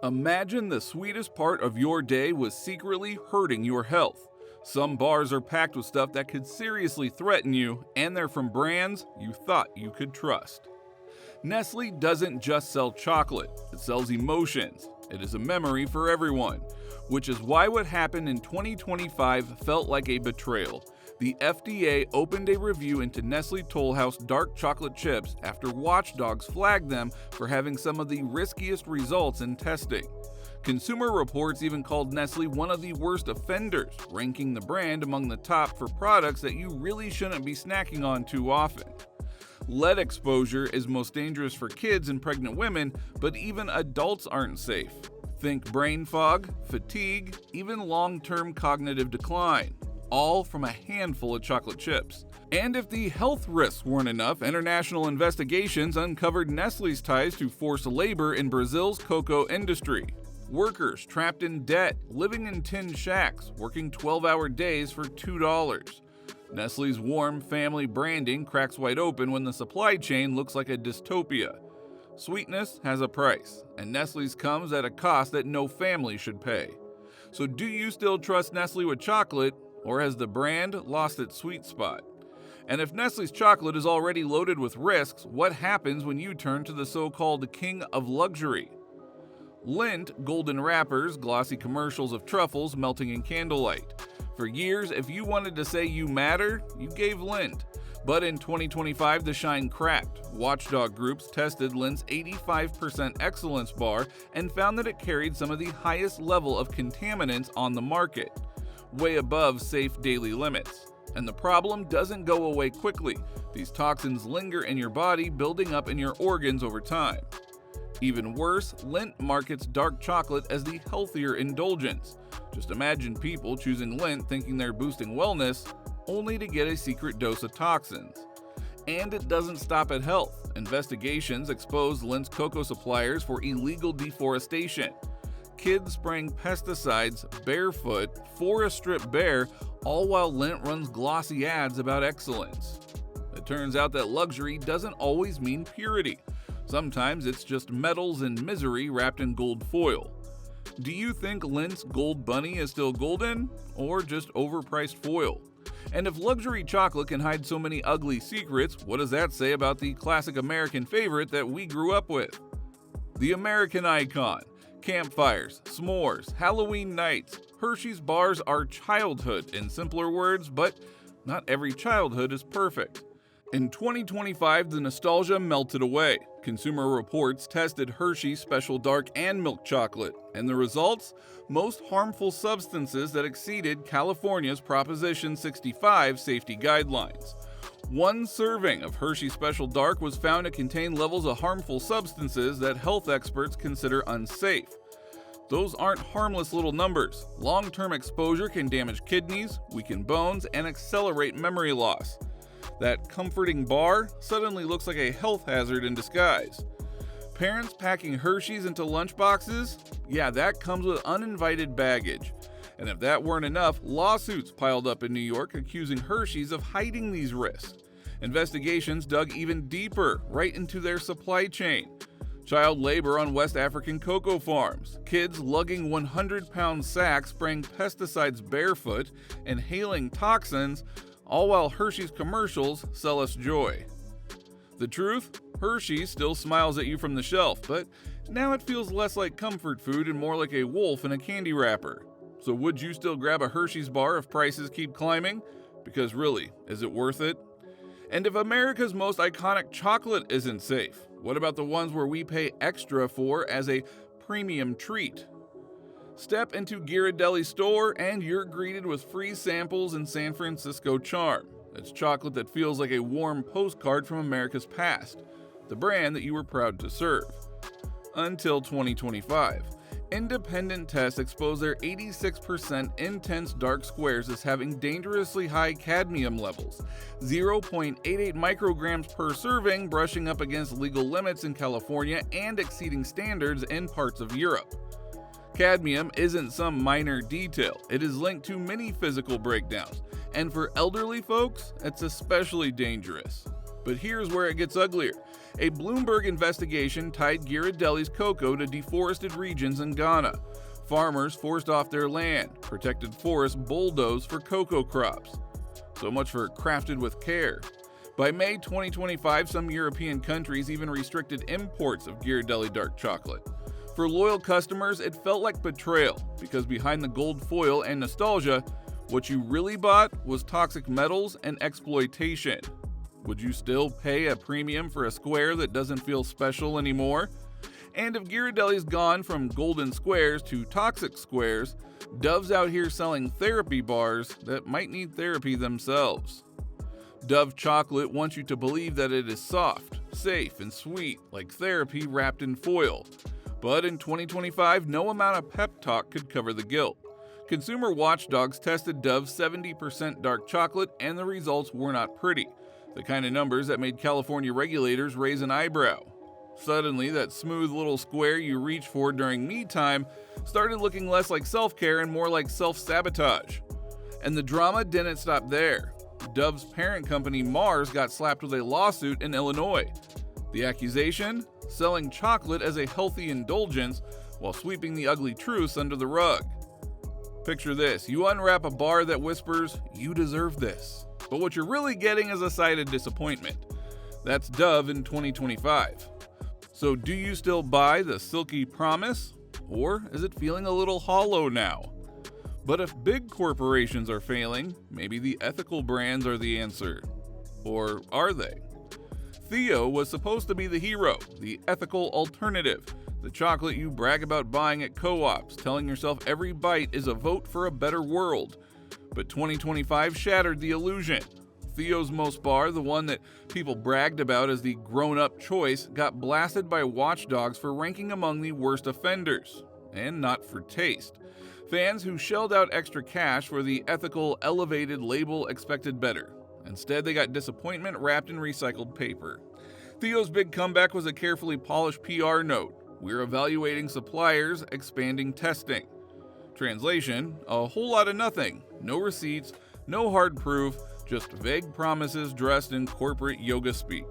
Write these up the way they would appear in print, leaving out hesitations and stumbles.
Imagine the sweetest part of your day was secretly hurting your health. Some bars are packed with stuff that could seriously threaten you, and they're from brands you thought you could trust. Nestlé doesn't just sell chocolate, it sells emotions. It is a memory for everyone, which is why what happened in 2025 felt like a betrayal. The FDA opened a review into Nestlé Toll House dark chocolate chips after watchdogs flagged them for having some of the riskiest results in testing. Consumer Reports even called Nestlé one of the worst offenders, ranking the brand among the top for products that you really shouldn't be snacking on too often. Lead exposure is most dangerous for kids and pregnant women, but even adults aren't safe. Think brain fog, fatigue, even long-term cognitive decline, all from a handful of chocolate chips. And if the health risks weren't enough, international investigations uncovered Nestlé's ties to forced labor in Brazil's cocoa industry. Workers trapped in debt, living in tin shacks, working 12-hour days for $2. Nestlé's warm family branding cracks wide open when the supply chain looks like a dystopia. Sweetness has a price, and Nestlé's comes at a cost that no family should pay. So do you still trust Nestlé with chocolate, or has the brand lost its sweet spot? And if Nestlé's chocolate is already loaded with risks, what happens when you turn to the so-called king of luxury? Lindt golden wrappers, glossy commercials of truffles melting in candlelight. For years, if you wanted to say you matter, you gave Lindt. But in 2025, the shine cracked. Watchdog groups tested Lindt's 85% excellence bar and found that it carried some of the highest level of contaminants on the market, way above safe daily limits. And the problem doesn't go away quickly. These toxins linger in your body, building up in your organs over time. Even worse, Lindt markets dark chocolate as the healthier indulgence. Just imagine people choosing Lindt thinking they're boosting wellness, only to get a secret dose of toxins. And it doesn't stop at health. Investigations exposed Lindt's cocoa suppliers for illegal deforestation. Kids spraying pesticides barefoot for a stripped bear, all while Lindt runs glossy ads about excellence. It turns out that luxury doesn't always mean purity. Sometimes it's just metals and misery wrapped in gold foil. Do you think Lindt's Gold Bunny is still golden, or just overpriced foil? And if luxury chocolate can hide so many ugly secrets, what does that say about the classic American favorite that we grew up with? The American icon. Campfires, s'mores, Halloween nights. Hershey's bars are childhood in simpler words, but not every childhood is perfect. In 2025, the nostalgia melted away. Consumer Reports tested Hershey Special Dark and Milk Chocolate, and the results? Most harmful substances that exceeded California's Proposition 65 safety guidelines. One serving of Hershey Special Dark was found to contain levels of harmful substances that health experts consider unsafe. Those aren't harmless little numbers. Long-term exposure can damage kidneys, weaken bones, and accelerate memory loss. That comforting bar suddenly looks like a health hazard in disguise. Parents packing Hershey's into lunchboxes? Yeah, that comes with uninvited baggage. And if that weren't enough, lawsuits piled up in New York accusing Hershey's of hiding these risks. Investigations dug even deeper, right into their supply chain. Child labor on West African cocoa farms, kids lugging 100-pound sacks spraying pesticides barefoot, inhaling toxins, all while Hershey's commercials sell us joy. The truth? Hershey still smiles at you from the shelf, but now it feels less like comfort food and more like a wolf in a candy wrapper. So would you still grab a Hershey's bar if prices keep climbing? Because really, is it worth it? And if America's most iconic chocolate isn't safe, what about the ones where we pay extra for as a premium treat? Step into Ghirardelli's store and you're greeted with free samples and San Francisco charm. It's chocolate that feels like a warm postcard from America's past, the brand that you were proud to serve. Until 2025. Independent tests exposed their 86% intense dark squares as having dangerously high cadmium levels, 0.88 micrograms per serving, brushing up against legal limits in California and exceeding standards in parts of Europe. Cadmium isn't some minor detail, it is linked to many physical breakdowns, and for elderly folks, it's especially dangerous. But here's where it gets uglier. A Bloomberg investigation tied Ghirardelli's cocoa to deforested regions in Ghana. Farmers forced off their land, protected forests bulldozed for cocoa crops. So much for crafted with care. By May 2025, some European countries even restricted imports of Ghirardelli dark chocolate. For loyal customers, it felt like betrayal, because behind the gold foil and nostalgia, what you really bought was toxic metals and exploitation. Would you still pay a premium for a square that doesn't feel special anymore? And if Ghirardelli's gone from golden squares to toxic squares, Dove's out here selling therapy bars that might need therapy themselves. Dove chocolate wants you to believe that it is soft, safe, and sweet, like therapy wrapped in foil. But in 2025, no amount of pep talk could cover the guilt. Consumer watchdogs tested Dove's 70% dark chocolate, and the results were not pretty. The kind of numbers that made California regulators raise an eyebrow. Suddenly, that smooth little square you reach for during me time started looking less like self-care and more like self-sabotage. And the drama didn't stop there. Dove's parent company Mars got slapped with a lawsuit in Illinois. The accusation? Selling chocolate as a healthy indulgence while sweeping the ugly truths under the rug. Picture this, you unwrap a bar that whispers, "You deserve this." But what you're really getting is a side of disappointment. That's Dove in 2025. So do you still buy the silky promise? Or is it feeling a little hollow now? But if big corporations are failing, maybe the ethical brands are the answer. Or are they? Theo was supposed to be the hero, the ethical alternative, the chocolate you brag about buying at co-ops, telling yourself every bite is a vote for a better world. But 2025 shattered the illusion. Theo's Most bar, the one that people bragged about as the grown-up choice, got blasted by watchdogs for ranking among the worst offenders. And not for taste. Fans who shelled out extra cash for the ethical, elevated label expected better. Instead, they got disappointment wrapped in recycled paper. Theo's big comeback was a carefully polished PR note. We're evaluating suppliers, expanding testing. Translation, a whole lot of nothing. No receipts, no hard proof, just vague promises dressed in corporate yoga speak.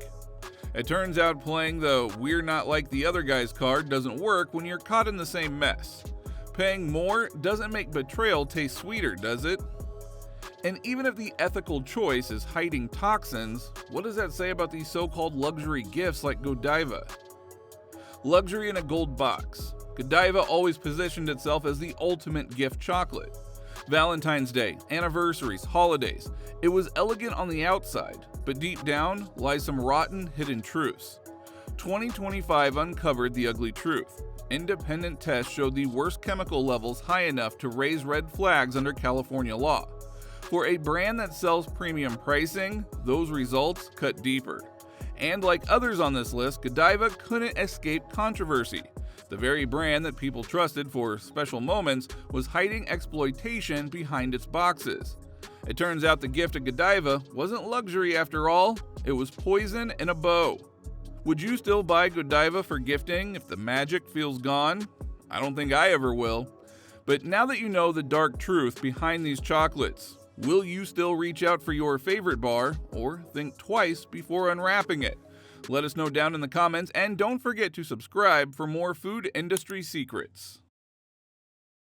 It turns out playing the "we're not like the other guys" card doesn't work when you're caught in the same mess. Paying more doesn't make betrayal taste sweeter, does it? And even if the ethical choice is hiding toxins, what does that say about these so-called luxury gifts like Godiva? Luxury in a gold box. Godiva always positioned itself as the ultimate gift chocolate. Valentine's Day, anniversaries, holidays. It was elegant on the outside, but deep down lies some rotten hidden truths. 2025 uncovered the ugly truth. Independent tests showed the worst chemical levels high enough to raise red flags under California law. For a brand that sells premium pricing, those results cut deeper. And like others on this list, Godiva couldn't escape controversy. The very brand that people trusted for special moments was hiding exploitation behind its boxes. It turns out the gift of Godiva wasn't luxury after all, it was poison in a bow. Would you still buy Godiva for gifting if the magic feels gone? I don't think I ever will. But now that you know the dark truth behind these chocolates, will you still reach out for your favorite bar or think twice before unwrapping it? Let us know down in the comments, and don't forget to subscribe for more food industry secrets.